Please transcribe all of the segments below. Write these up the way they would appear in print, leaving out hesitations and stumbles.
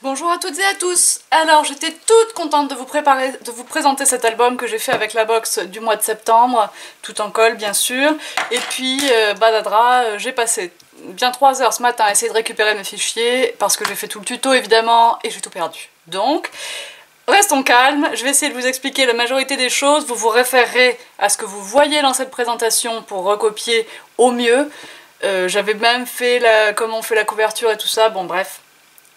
Bonjour à toutes et à tous. Alors j'étais toute contente de vous présenter cet album que j'ai fait avec la box du mois de septembre, tout en colle bien sûr. Et puis badadra, j'ai passé bien 3 heures ce matin à essayer de récupérer mes fichiers parce que j'ai fait tout le tuto évidemment et j'ai tout perdu. Donc restons calmes, je vais essayer de vous expliquer la majorité des choses, vous vous référerez à ce que vous voyez dans cette présentation pour recopier au mieux. J'avais même fait comment on fait la couverture et tout ça, bon bref.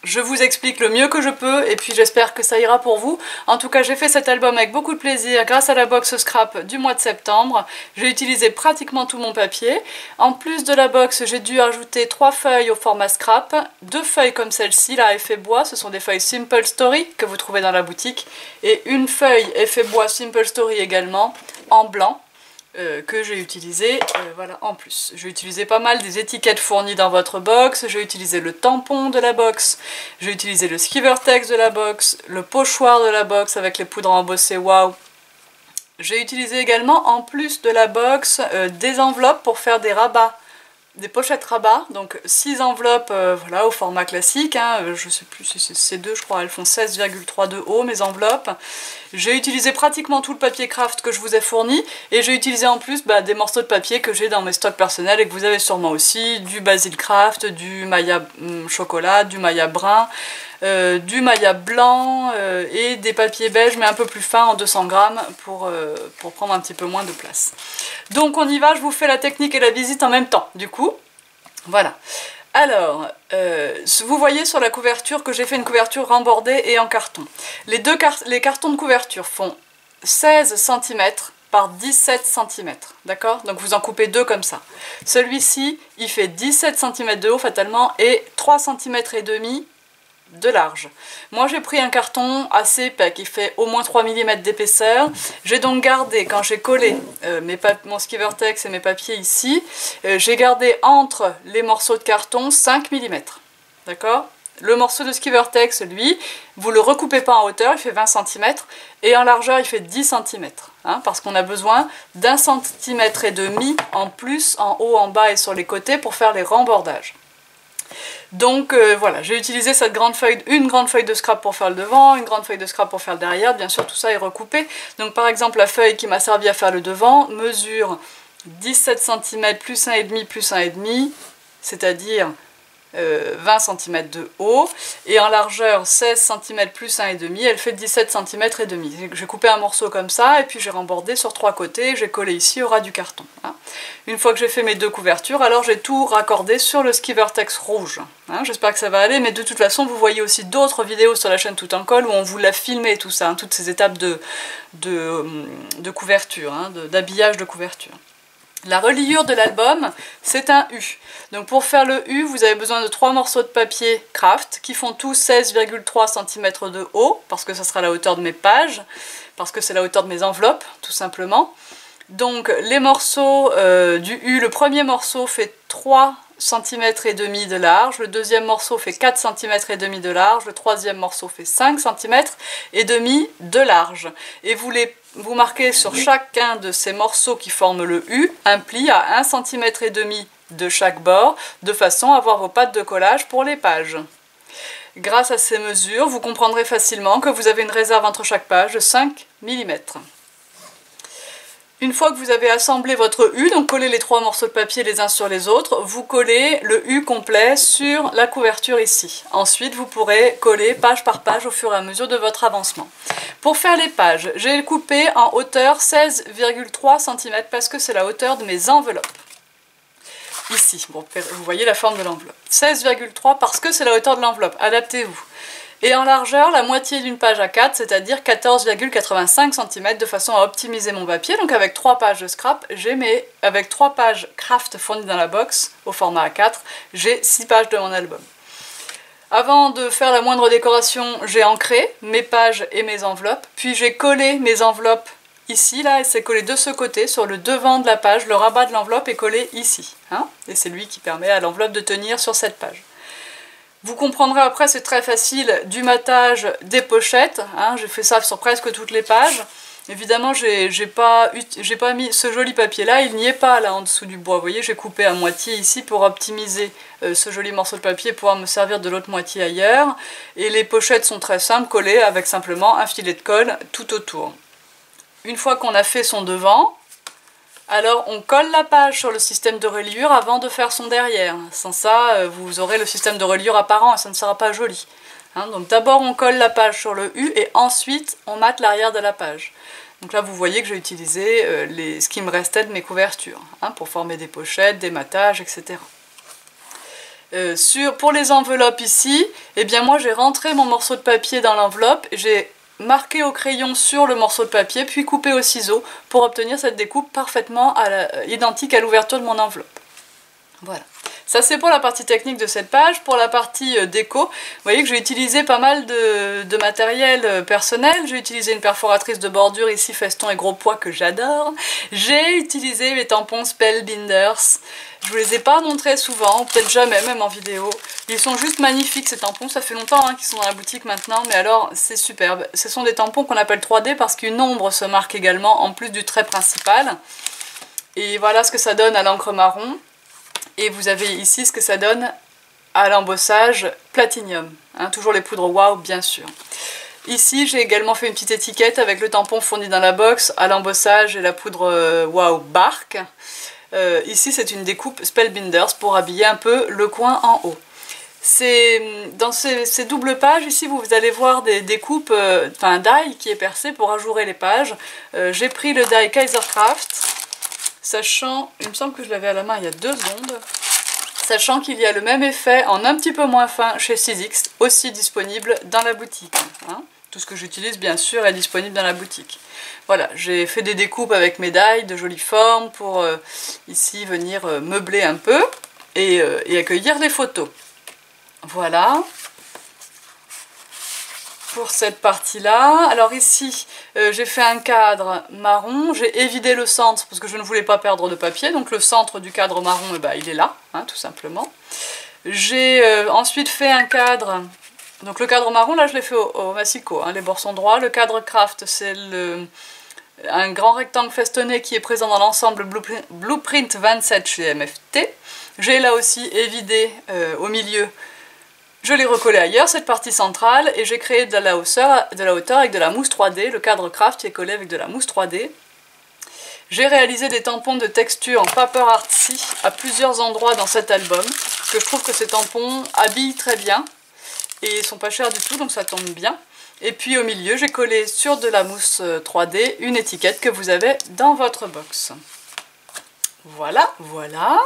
Je vous explique le mieux que je peux et puis j'espère que ça ira pour vous. En tout cas, j'ai fait cet album avec beaucoup de plaisir grâce à la box scrap du mois de septembre. J'ai utilisé pratiquement tout mon papier. En plus de la box, j'ai dû ajouter 3 feuilles au format scrap, 2 feuilles comme celle-ci, là, effet bois, ce sont des feuilles Simple Story que vous trouvez dans la boutique, et une feuille effet bois Simple Story également, en blanc. Que j'ai utilisé, voilà, en plus. J'ai utilisé pas mal des étiquettes fournies dans votre box, j'ai utilisé le tampon de la box, j'ai utilisé le Skivertex de la box, le pochoir de la box avec les poudres embossées Wow. J'ai utilisé également, en plus de la box, des enveloppes pour faire des rabats, des pochettes rabat, donc 6 enveloppes voilà, au format classique, hein, je sais plus si c'est C2 je crois, elles font 16,3 de haut mes enveloppes. J'ai utilisé pratiquement tout le papier craft que je vous ai fourni, et j'ai utilisé en plus des morceaux de papier que j'ai dans mes stocks personnels et que vous avez sûrement aussi, du basil craft, du maya chocolat, du maya brun, du maya blanc et des papiers beiges mais un peu plus fins en 200 grammes pour prendre un petit peu moins de place. Donc on y va, je vous fais la technique et la visite en même temps du coup. Voilà. Alors, vous voyez sur la couverture que j'ai fait une couverture rembordée et en carton. Les cartons de couverture font 16 cm par 17 cm, d'accord? Donc vous en coupez 2 comme ça. Celui-ci, il fait 17 cm de haut fatalement et 3 cm et demi de large. Moi j'ai pris un carton assez épais qui fait au moins 3 mm d'épaisseur. J'ai donc gardé, quand j'ai collé mon Skivertex et mes papiers ici, j'ai gardé entre les morceaux de carton 5 mm. D'accord? Le morceau de Skivertex, lui, vous le recoupez pas en hauteur, il fait 20 cm, et en largeur il fait 10 cm, hein, parce qu'on a besoin d'1,5 cm en plus, en haut, en bas et sur les côtés pour faire les rembordages. Donc voilà, j'ai utilisé une grande feuille de scrap pour faire le devant, une grande feuille de scrap pour faire le derrière, bien sûr tout ça est recoupé. Donc par exemple la feuille qui m'a servi à faire le devant mesure 17 cm plus 1,5 plus 1,5, c'est-à-dire 20 cm de haut, et en largeur 16 cm plus 1,5, elle fait 17 cm et demi. J'ai coupé un morceau comme ça, et puis j'ai rembordé sur 3 côtés, j'ai collé ici au ras du carton. Hein. Une fois que j'ai fait mes 2 couvertures, alors j'ai tout raccordé sur le Skivertex rouge. Hein. J'espère que ça va aller, mais de toute façon vous voyez aussi d'autres vidéos sur la chaîne Tout en Colle où on vous l'a filmé tout ça, hein, toutes ces étapes de couverture, hein, d'habillage de couverture. La reliure de l'album, c'est un U. Donc pour faire le U, vous avez besoin de 3 morceaux de papier craft qui font tous 16,3 cm de haut, parce que ça sera la hauteur de mes pages, parce que c'est la hauteur de mes enveloppes, tout simplement. Donc les morceaux du U, le premier morceau fait 3 cm et demi de large, le deuxième morceau fait 4 cm et demi de large, le troisième morceau fait 5 cm et demi de large. Et vous marquez sur chacun de ces morceaux qui forment le U un pli à 1,5 cm de chaque bord, de façon à avoir vos pattes de collage pour les pages. Grâce à ces mesures, vous comprendrez facilement que vous avez une réserve entre chaque page de 5 mm. Une fois que vous avez assemblé votre U, donc collez les 3 morceaux de papier les uns sur les autres, vous collez le U complet sur la couverture ici. Ensuite, vous pourrez coller page par page au fur et à mesure de votre avancement. Pour faire les pages, j'ai coupé en hauteur 16,3 cm parce que c'est la hauteur de mes enveloppes. Ici, bon, vous voyez la forme de l'enveloppe. 16,3 parce que c'est la hauteur de l'enveloppe, adaptez-vous. Et en largeur, la moitié d'une page A4, c'est-à-dire 14,85 cm, de façon à optimiser mon papier. Donc avec 3 pages de scrap, avec 3 pages craft fournies dans la box, au format A4, j'ai 6 pages de mon album. Avant de faire la moindre décoration, j'ai ancré mes pages et mes enveloppes, puis j'ai collé mes enveloppes ici, là, et c'est collé de ce côté, sur le devant de la page, le rabat de l'enveloppe est collé ici. Hein, et c'est lui qui permet à l'enveloppe de tenir sur cette page. Vous comprendrez après, c'est très facile, du matage des pochettes, hein, j'ai fait ça sur presque toutes les pages. Évidemment, j'ai pas mis ce joli papier là, il n'y est pas là en dessous du bois. Vous voyez, j'ai coupé à moitié ici pour optimiser ce joli morceau de papier et pouvoir me servir de l'autre moitié ailleurs. Et les pochettes sont très simples, collées avec simplement un filet de colle tout autour. Une fois qu'on a fait son devant, alors on colle la page sur le système de reliure avant de faire son derrière. Sans ça, vous aurez le système de reliure apparent et ça ne sera pas joli. Hein, donc d'abord on colle la page sur le U et ensuite on mate l'arrière de la page. Donc là vous voyez que j'ai utilisé ce qui me restait de mes couvertures hein, pour former des pochettes, des matages, etc. Pour les enveloppes ici, eh bien moi j'ai rentré mon morceau de papier dans l'enveloppe, j'ai marqué au crayon sur le morceau de papier puis coupé au ciseau pour obtenir cette découpe parfaitement identique à l'ouverture de mon enveloppe. Voilà. Ça c'est pour la partie technique de cette page. Pour la partie déco, vous voyez que j'ai utilisé pas mal de matériel personnel. J'ai utilisé une perforatrice de bordure ici, feston et gros pois que j'adore. J'ai utilisé les tampons Spellbinders. Je vous les ai pas montrés souvent, ou peut-être jamais, même en vidéo. Ils sont juste magnifiques ces tampons, ça fait longtemps hein, qu'ils sont dans la boutique maintenant, mais alors c'est superbe. Ce sont des tampons qu'on appelle 3D parce qu'une ombre se marque également en plus du trait principal. Et voilà ce que ça donne à l'encre marron. Et vous avez ici ce que ça donne à l'embossage platinium. Hein, toujours les poudres Wow, bien sûr. Ici, j'ai également fait une petite étiquette avec le tampon fourni dans la box à l'embossage et la poudre Wow Bark. Ici, c'est une découpe Spellbinders pour habiller un peu le coin en haut. Dans ces doubles pages, ici, vous allez voir des découpes, un die qui est percé pour ajourer les pages. J'ai pris le die Kaisercraft. Sachant, il me semble que je l'avais à la main il y a 2 secondes, sachant qu'il y a le même effet en un petit peu moins fin chez Sizzix, aussi disponible dans la boutique. Hein. Tout ce que j'utilise bien sûr est disponible dans la boutique. Voilà, j'ai fait des découpes avec médailles de jolies formes pour ici venir meubler un peu et accueillir les photos. Voilà. Pour cette partie-là. Alors ici, j'ai fait un cadre marron, j'ai évidé le centre parce que je ne voulais pas perdre de papier, donc le centre du cadre marron, eh ben, il est là, hein, tout simplement. J'ai ensuite fait un cadre, donc le cadre marron, là je l'ai fait au massicot, hein, les bords sont droits. Le cadre craft, c'est un grand rectangle festonné qui est présent dans l'ensemble Blueprint 27 chez MFT. J'ai là aussi évidé au milieu. Je l'ai recollé ailleurs, cette partie centrale, et j'ai créé de la hauteur avec de la mousse 3D. Le cadre craft qui est collé avec de la mousse 3D. J'ai réalisé des tampons de texture en paper artsy à plusieurs endroits dans cet album, parce que je trouve que ces tampons habillent très bien, et ils sont pas chers du tout, donc ça tombe bien. Et puis au milieu, j'ai collé sur de la mousse 3D une étiquette que vous avez dans votre box. Voilà, voilà.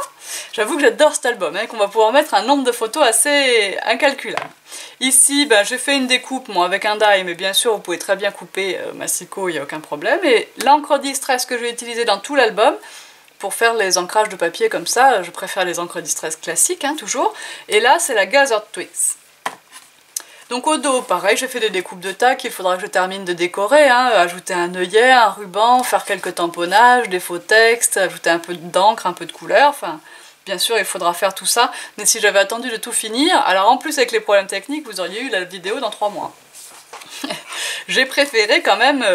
J'avoue que j'adore cet album, hein, qu'on va pouvoir mettre un nombre de photos assez incalculable. Ici, ben, j'ai fait une découpe, moi, avec un die, mais bien sûr, vous pouvez très bien couper massicot, il n'y a aucun problème. Et l'encre Distress que j'ai utilisée dans tout l'album, pour faire les ancrages de papier comme ça, je préfère les encres Distress classiques, hein, toujours. Et là, c'est la Gathered Twigs. Donc au dos, pareil, j'ai fait des découpes de tac, il faudra que je termine de décorer, hein, ajouter un œillet, un ruban, faire quelques tamponnages, des faux textes, ajouter un peu d'encre, un peu de couleur, enfin, bien sûr, il faudra faire tout ça, mais si j'avais attendu de tout finir, alors en plus avec les problèmes techniques, vous auriez eu la vidéo dans 3 mois. J'ai préféré quand même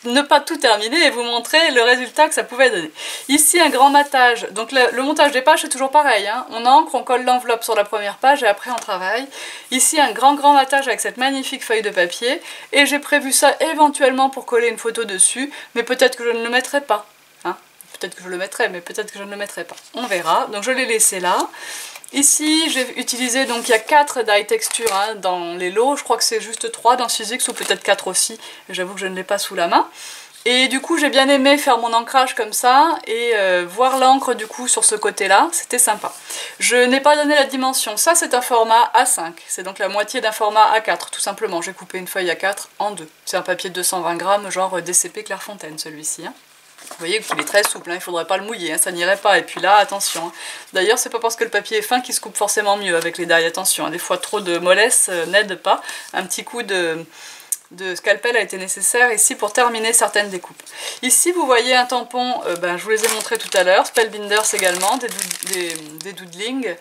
ne pas tout terminer et vous montrer le résultat que ça pouvait donner. Ici un grand matage, donc le montage des pages c'est toujours pareil, hein. On encre, on colle l'enveloppe sur la première page et après on travaille. Ici un grand matage avec cette magnifique feuille de papier et j'ai prévu ça éventuellement pour coller une photo dessus, mais peut-être que je ne le mettrai pas. Hein. Peut-être que je le mettrai, mais peut-être que je ne le mettrai pas. On verra, donc je l'ai laissé là. Ici, j'ai utilisé, donc il y a 4 die textures hein, dans les lots, je crois que c'est juste 3 dans Sizzix ou peut-être 4 aussi, j'avoue que je ne l'ai pas sous la main. Et du coup, j'ai bien aimé faire mon ancrage comme ça et voir l'encre du coup sur ce côté-là, c'était sympa. Je n'ai pas donné la dimension, ça c'est un format A5, c'est donc la moitié d'un format A4 tout simplement, j'ai coupé une feuille A4 en 2. C'est un papier de 220 grammes, genre DCP Clairefontaine celui-ci. Hein. Vous voyez qu'il est très souple, hein, il ne faudrait pas le mouiller, hein, ça n'irait pas. Et puis là, attention. Hein. D'ailleurs, c'est pas parce que le papier est fin qu'il se coupe forcément mieux avec les die, attention. Hein, des fois, trop de mollesse n'aide pas. Un petit coup de scalpel a été nécessaire ici pour terminer certaines découpes. Ici, vous voyez un tampon, je vous les ai montrés tout à l'heure, Spellbinders également, des doodlings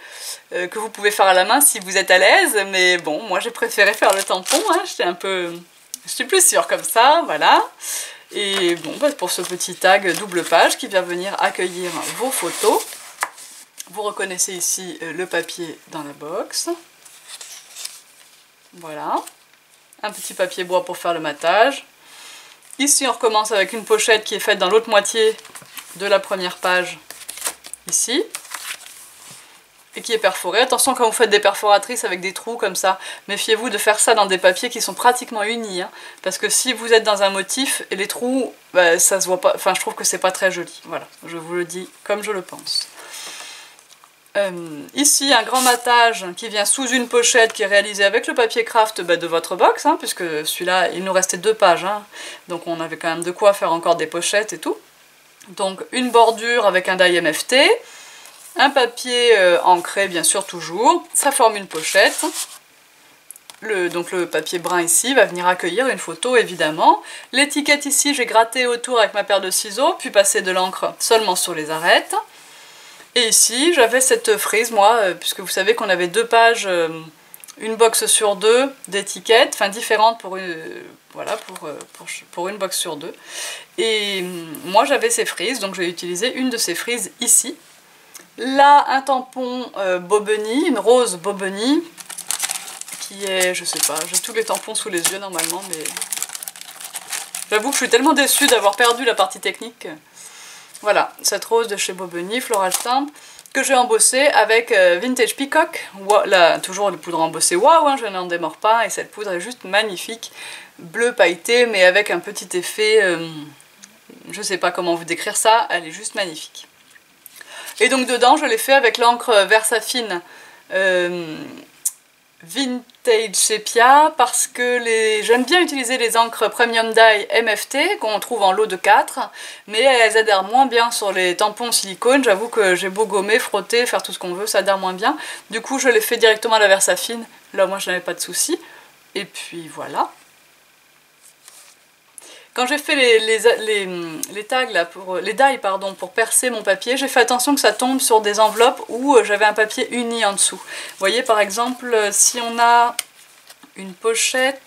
que vous pouvez faire à la main si vous êtes à l'aise. Mais bon, moi j'ai préféré faire le tampon, hein, je suis plus sûre comme ça, voilà. Et bon, bah, pour ce petit tag double page qui vient venir accueillir vos photos. Vous reconnaissez ici le papier dans la box. Voilà. Un petit papier bois pour faire le matage. Ici, on recommence avec une pochette qui est faite dans l'autre moitié de la première page, ici. Et qui est perforée. Attention quand vous faites des perforatrices avec des trous comme ça, méfiez-vous de faire ça dans des papiers qui sont pratiquement unis. Hein, parce que si vous êtes dans un motif et les trous, bah, ça se voit pas. Enfin, je trouve que c'est pas très joli. Voilà, je vous le dis comme je le pense. Ici, un grand matage qui vient sous une pochette qui est réalisée avec le papier craft de votre box, hein, puisque celui-là, il nous restait 2 pages, hein, donc on avait quand même de quoi faire encore des pochettes et tout. Donc une bordure avec un die MFT, un papier ancré bien sûr toujours, ça forme une pochette. Donc le papier brun ici va venir accueillir une photo évidemment. L'étiquette ici, j'ai gratté autour avec ma paire de ciseaux, puis passé de l'encre seulement sur les arêtes. Et ici, j'avais cette frise, moi, puisque vous savez qu'on avait 2 pages, une box sur 2 d'étiquettes, enfin différentes pour une, voilà, pour une box sur 2. Et moi, j'avais ces frises, donc j'ai utilisé une de ces frises ici. Là, un tampon Bobeni, une rose Bobeni, qui est, je sais pas, j'ai tous les tampons sous les yeux normalement, mais j'avoue que je suis tellement déçue d'avoir perdu la partie technique. Voilà, cette rose de chez Bobeni, Floral Stamp, que j'ai embossée avec Vintage Peacock, là, toujours la poudre embossée, waouh, hein, je n'en démords pas, et cette poudre est juste magnifique, bleu pailleté, mais avec un petit effet, je sais pas comment vous décrire ça, elle est juste magnifique. Et donc dedans, je l'ai fait avec l'encre Versafine Vintage Sepia, parce que j'aime bien utiliser les encres Premium Dye MFT qu'on trouve en lot de 4, mais elles adhèrent moins bien sur les tampons silicone. J'avoue que j'ai beau gommer, frotter, faire tout ce qu'on veut, ça adhère moins bien. Du coup, je l'ai fait directement à la Versafine. Là, moi, je n'avais pas de souci. Et puis voilà. Quand j'ai fait les tags, là, les die pardon, pour percer mon papier, j'ai fait attention que ça tombe sur des enveloppes où j'avais un papier uni en dessous. Vous voyez par exemple, si on a une pochette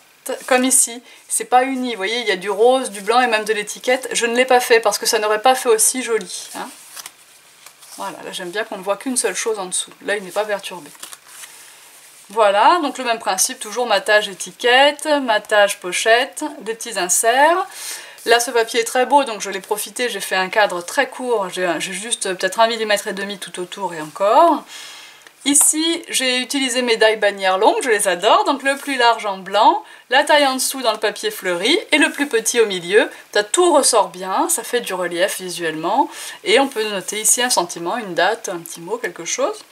comme ici, c'est pas uni, vous voyez, il y a du rose, du blanc et même de l'étiquette. Je ne l'ai pas fait parce que ça n'aurait pas fait aussi joli. Hein. Voilà, là j'aime bien qu'on ne voit qu'une seule chose en dessous. Là il n'est pas perturbé. Voilà, donc le même principe, toujours matage étiquette, matage pochette, des petits inserts. Là ce papier est très beau, donc je l'ai profité, j'ai fait un cadre très court, j'ai juste peut-être 1,5 mm tout autour et encore. Ici j'ai utilisé mes die bannières longues, je les adore, donc le plus large en blanc, la taille en dessous dans le papier fleuri et le plus petit au milieu. Ça tout ressort bien, ça fait du relief visuellement, et on peut noter ici un sentiment, une date, un petit mot, quelque chose.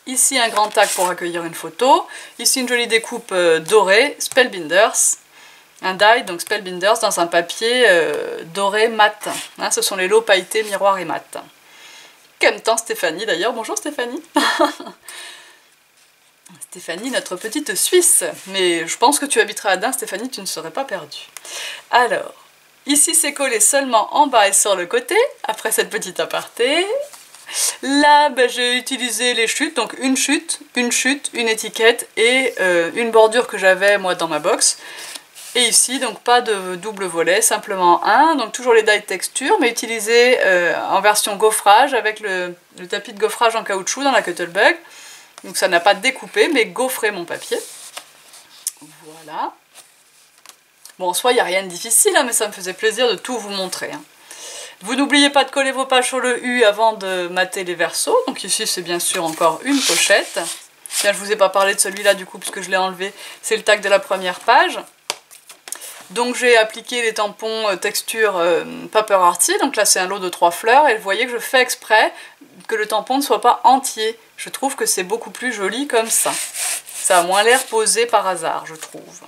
Ici un grand tag pour accueillir une photo, ici une jolie découpe dorée, Spellbinders, un die, donc Spellbinders dans un papier doré mat, hein, ce sont les lots pailletés, miroir et mat. Qu'aime tant Stéphanie d'ailleurs, bonjour Stéphanie. Stéphanie, notre petite Suisse, mais je pense que tu habiteras à Dain Stéphanie, tu ne serais pas perdue. Alors, ici c'est collé seulement en bas et sur le côté, après cette petite aparté. Là, ben, j'ai utilisé les chutes, donc une chute, une étiquette et une bordure que j'avais moi dans ma box. Et ici, donc pas de double volet, simplement un, donc toujours les die texture, mais utilisé en version gaufrage avec le tapis de gaufrage en caoutchouc dans la Cuttlebug. Donc ça n'a pas découpé, mais gaufré mon papier. Voilà. Bon, en soi, il n'y a rien de difficile, hein, mais ça me faisait plaisir de tout vous montrer. Hein. Vous n'oubliez pas de coller vos pages sur le U avant de mater les versos. Donc ici, c'est bien sûr encore une pochette. Tiens, je ne vous ai pas parlé de celui-là du coup, puisque je l'ai enlevé. C'est le tag de la première page. Donc j'ai appliqué les tampons texture Paper Arty. Donc là, c'est un lot de 3 fleurs. Et vous voyez que je fais exprès que le tampon ne soit pas entier. Je trouve que c'est beaucoup plus joli comme ça. Ça a moins l'air posé par hasard, je trouve.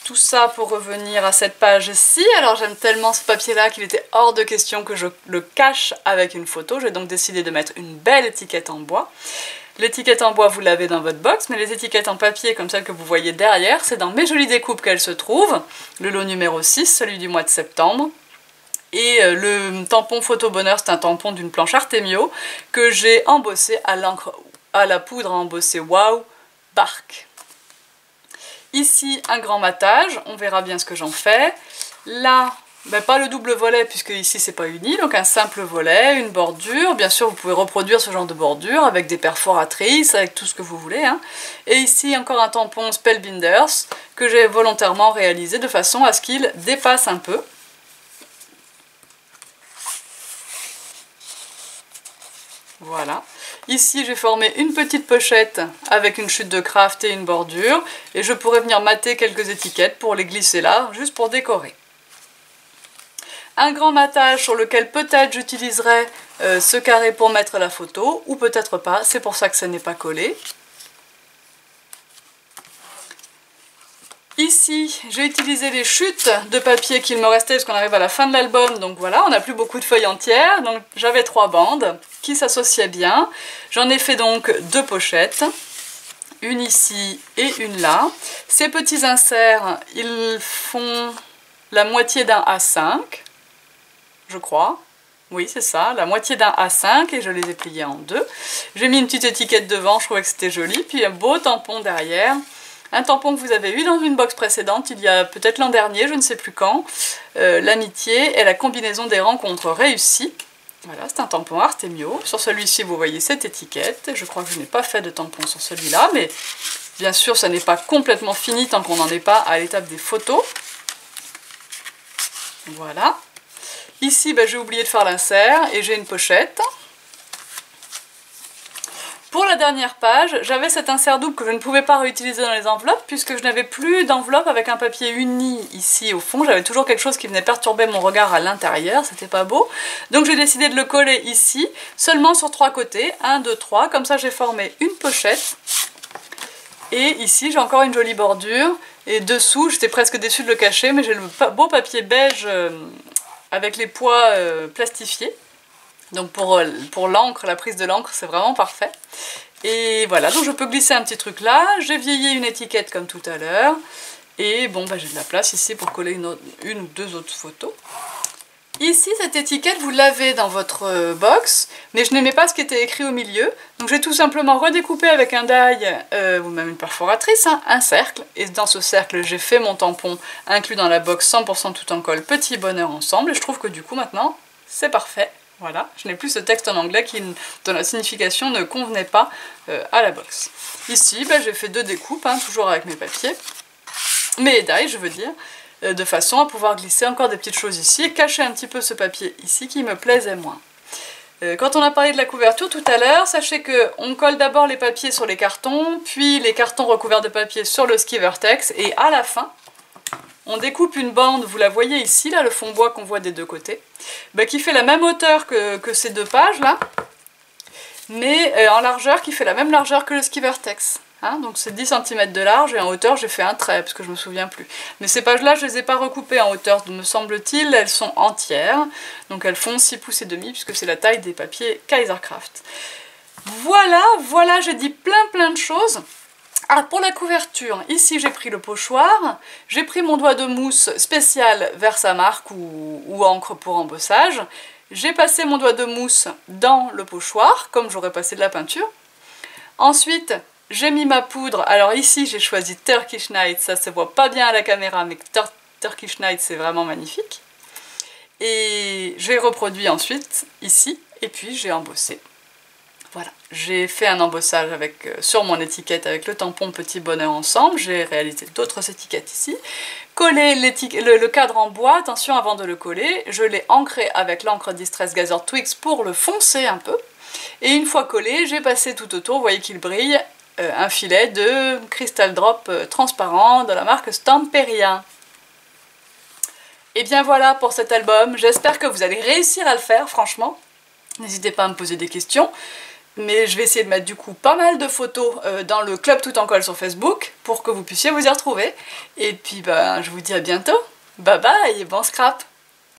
Tout ça pour revenir à cette page-ci. Alors j'aime tellement ce papier-là qu'il était hors de question que je le cache avec une photo. J'ai donc décidé de mettre une belle étiquette en bois. L'étiquette en bois, vous l'avez dans votre box, mais les étiquettes en papier, comme celle que vous voyez derrière, c'est dans mes jolies découpes qu'elles se trouvent. Le lot numéro 6, celui du mois de septembre. Et le tampon Photo Bonheur, c'est un tampon d'une planche Artemio que j'ai embossé à l'encre, à la poudre embossée Wow Bark. Ici, un grand matage, on verra bien ce que j'en fais. Là, ben pas le double volet puisque ici c'est pas uni, donc un simple volet, une bordure. Bien sûr vous pouvez reproduire ce genre de bordure avec des perforatrices, avec tout ce que vous voulez, hein. Et ici encore un tampon Spellbinders que j'ai volontairement réalisé de façon à ce qu'il dépasse un peu. Voilà. Ici j'ai formé une petite pochette avec une chute de craft et une bordure, et je pourrais venir mater quelques étiquettes pour les glisser là, juste pour décorer. Un grand matage sur lequel peut-être j'utiliserai ce carré pour mettre la photo, ou peut-être pas, c'est pour ça que ça n'est pas collé. Ici, j'ai utilisé les chutes de papier qu'il me restait parce qu'on arrive à la fin de l'album, donc voilà, on n'a plus beaucoup de feuilles entières, donc j'avais 3 bandes qui s'associaient bien. J'en ai fait donc 2 pochettes, une ici et une là. Ces petits inserts, ils font la moitié d'un A5, je crois. Oui, c'est ça, la moitié d'un A5 et je les ai pliés en 2. J'ai mis une petite étiquette devant, je trouvais que c'était joli, puis un beau tampon derrière. Un tampon que vous avez eu dans une box précédente, il y a peut-être l'an dernier, je ne sais plus quand. L'amitié et la combinaison des rencontres réussies. Voilà, c'est un tampon Artemio. Sur celui-ci, vous voyez cette étiquette. Je crois que je n'ai pas fait de tampon sur celui-là, mais bien sûr, ça n'est pas complètement fini tant qu'on n'en est pas à l'étape des photos. Voilà. Ici, j'ai oublié de faire l'insert et j'ai une pochette. Pour la dernière page, j'avais cet insert double que je ne pouvais pas réutiliser dans les enveloppes puisque je n'avais plus d'enveloppe avec un papier uni ici au fond. J'avais toujours quelque chose qui venait perturber mon regard à l'intérieur, c'était pas beau. Donc j'ai décidé de le coller ici, seulement sur 3 côtés, 1, 2, 3, comme ça j'ai formé une pochette. Et ici j'ai encore une jolie bordure, et dessous, j'étais presque déçue de le cacher, mais j'ai le beau papier beige avec les pois plastifiés. Donc pour l'encre, la prise de l'encre, c'est vraiment parfait. Et voilà, donc je peux glisser un petit truc là. J'ai vieilli une étiquette comme tout à l'heure. Et bon, j'ai de la place ici pour coller une ou 2 autres photos. Ici, cette étiquette, vous l'avez dans votre box, mais je n'aimais pas ce qui était écrit au milieu. Donc j'ai tout simplement redécoupé avec un die, ou même une perforatrice, hein, un cercle. Et dans ce cercle, j'ai fait mon tampon inclus dans la box 100% tout en colle, petit bonheur ensemble. Et je trouve que du coup, maintenant, c'est parfait. Voilà, je n'ai plus ce texte en anglais dont la signification ne convenait pas à la box. Ici, j'ai fait 2 découpes, hein, toujours avec mes papiers. Mes die, je veux dire, de façon à pouvoir glisser encore des petites choses ici et cacher un petit peu ce papier ici qui me plaisait moins. Quand on a parlé de la couverture tout à l'heure, sachez qu'on colle d'abord les papiers sur les cartons, puis les cartons recouverts de papier sur le ski vertex, et à la fin, on découpe une bande, vous la voyez ici, là, le fond bois qu'on voit des 2 côtés, qui fait la même hauteur que ces 2 pages là, mais en largeur, qui fait la même largeur que le ski vertex. Hein, donc c'est 10 cm de large, et en hauteur j'ai fait un trait, parce que je me souviens plus. Mais ces pages là, je les ai pas recoupées en hauteur, me semble-t-il, elles sont entières, donc elles font 6 pouces et demi, puisque c'est la taille des papiers Kaisercraft. Voilà, j'ai dit plein de choses. Ah, pour la couverture, ici j'ai pris le pochoir, j'ai pris mon doigt de mousse spécial Versamark ou encre pour embossage, j'ai passé mon doigt de mousse dans le pochoir, comme j'aurais passé de la peinture. Ensuite, j'ai mis ma poudre, alors ici j'ai choisi Turkish Night, ça se voit pas bien à la caméra, mais Turkish Night c'est vraiment magnifique. Et j'ai reproduit ensuite ici, et puis j'ai embossé. Voilà, j'ai fait un embossage sur mon étiquette avec le tampon Petit Bonheur ensemble, j'ai réalisé d'autres étiquettes ici. Collé le cadre en bois, attention avant de le coller, je l'ai ancré avec l'encre Distress Gather Twix pour le foncer un peu. Et une fois collé, j'ai passé tout autour, vous voyez qu'il brille, un filet de Crystal Drop transparent de la marque Stamperia. Et bien voilà pour cet album, j'espère que vous allez réussir à le faire, franchement. N'hésitez pas à me poser des questions. Mais je vais essayer de mettre du coup pas mal de photos dans le club tout en colle sur Facebook pour que vous puissiez vous y retrouver. Et puis je vous dis à bientôt. Bye bye et bon scrap!